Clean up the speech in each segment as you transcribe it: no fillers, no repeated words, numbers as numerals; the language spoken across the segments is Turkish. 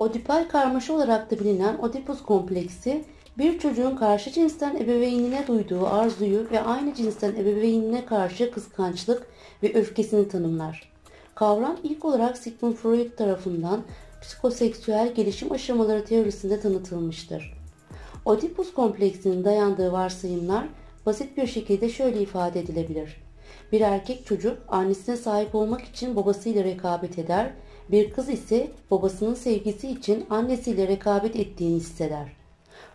Ödipal karmaşa olarak da bilinen Ödipus kompleksi, bir çocuğun karşı cinsten ebeveynine duyduğu arzuyu ve aynı cinsten ebeveynine karşı kıskançlık ve öfkesini tanımlar. Kavram ilk olarak Sigmund Freud tarafından psikoseksüel gelişim aşamaları teorisinde tanıtılmıştır. Ödipus kompleksinin dayandığı varsayımlar basit bir şekilde şöyle ifade edilebilir. Bir erkek çocuk annesine sahip olmak için babasıyla rekabet eder, bir kız ise babasının sevgisi için annesiyle rekabet ettiğini hisseder.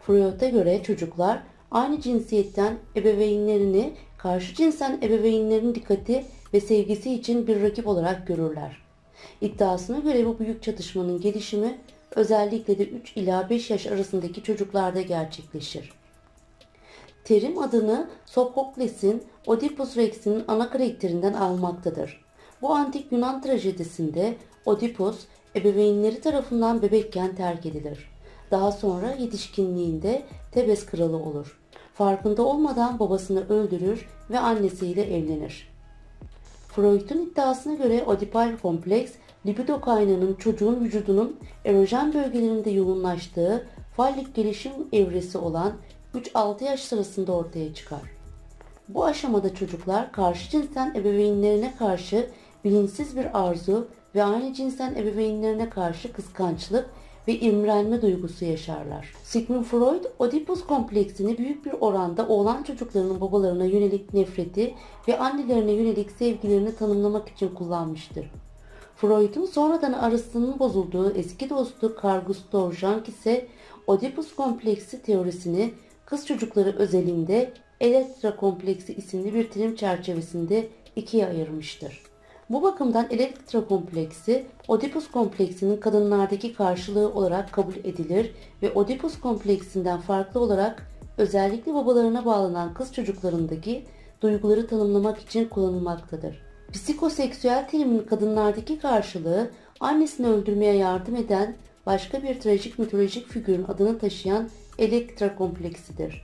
Freud'a göre çocuklar aynı cinsiyetten ebeveynlerini karşı cinsten ebeveynlerin dikkati ve sevgisi için bir rakip olarak görürler. İddiasına göre bu büyük çatışmanın gelişimi özellikle de 3 ila 5 yaş arasındaki çocuklarda gerçekleşir. Terim adını Sofokles'in Ödipus Rex'in ana karakterinden almaktadır. Bu antik Yunan trajedisinde Ödipus ebeveynleri tarafından bebekken terk edilir. Daha sonra yetişkinliğinde Tebes kralı olur. Farkında olmadan babasını öldürür ve annesiyle evlenir. Freud'un iddiasına göre ödipal kompleks, libido kaynağının çocuğun vücudunun erojen bölgelerinde yoğunlaştığı fallik gelişim evresi olan 3-6 yaş sırasında ortaya çıkar. Bu aşamada çocuklar karşı cinsten ebeveynlerine karşı bilinçsiz bir arzu ve aynı cinsten ebeveynlerine karşı kıskançlık ve imrenme duygusu yaşarlar. Sigmund Freud, Ödipus kompleksini büyük bir oranda oğlan çocuklarının babalarına yönelik nefreti ve annelerine yönelik sevgilerini tanımlamak için kullanmıştır. Freud'un sonradan arasının bozulduğu eski dostu Carl Gustav Jung ise Ödipus kompleksi teorisini kız çocukları özelinde Elektra kompleksi isimli bir terim çerçevesinde ikiye ayırmıştır. Bu bakımdan Elektra kompleksi, Ödipus kompleksinin kadınlardaki karşılığı olarak kabul edilir ve Ödipus kompleksinden farklı olarak özellikle babalarına bağlanan kız çocuklarındaki duyguları tanımlamak için kullanılmaktadır. Psikoseksüel terimin kadınlardaki karşılığı, annesini öldürmeye yardım eden başka bir trajik mitolojik figürün adını taşıyan Elektra kompleksidir.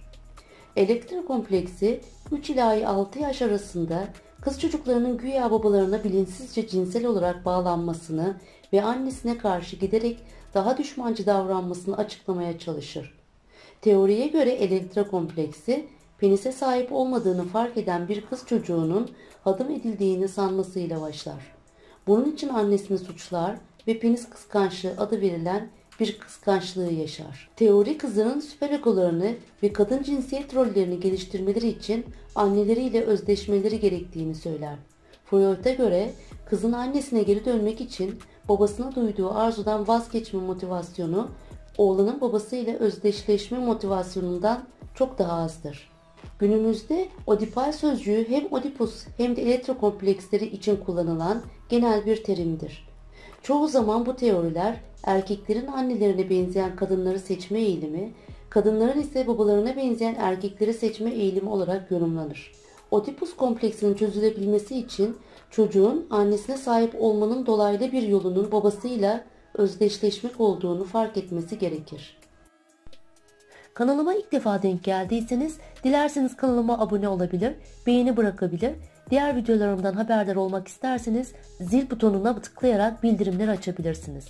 Elektra kompleksi 3 ila 6 yaş arasında kız çocuklarının güya babalarına bilinçsizce cinsel olarak bağlanmasını ve annesine karşı giderek daha düşmancı davranmasını açıklamaya çalışır. Teoriye göre Elektra kompleksi, penise sahip olmadığını fark eden bir kız çocuğunun hadım edildiğini sanmasıyla başlar. Bunun için annesini suçlar ve penis kıskançlığı adı verilen bir kıskançlığı yaşar. Teori kızların süperegolarını ve kadın cinsiyet rollerini geliştirmeleri için anneleriyle özdeşmeleri gerektiğini söyler. Freud'a göre kızın annesine geri dönmek için babasına duyduğu arzudan vazgeçme motivasyonu oğlanın babasıyla özdeşleşme motivasyonundan çok daha azdır. Günümüzde ödipal sözcüğü hem Ödipus hem de Elektra kompleksleri için kullanılan genel bir terimdir. Çoğu zaman bu teoriler erkeklerin annelerine benzeyen kadınları seçme eğilimi, kadınların ise babalarına benzeyen erkekleri seçme eğilimi olarak yorumlanır. Ödipus kompleksinin çözülebilmesi için çocuğun annesine sahip olmanın dolaylı bir yolunun babasıyla özdeşleşmek olduğunu fark etmesi gerekir. Kanalıma ilk defa denk geldiyseniz dilerseniz kanalıma abone olabilir, beğeni bırakabilir, diğer videolarımdan haberdar olmak isterseniz zil butonuna tıklayarak bildirimleri açabilirsiniz.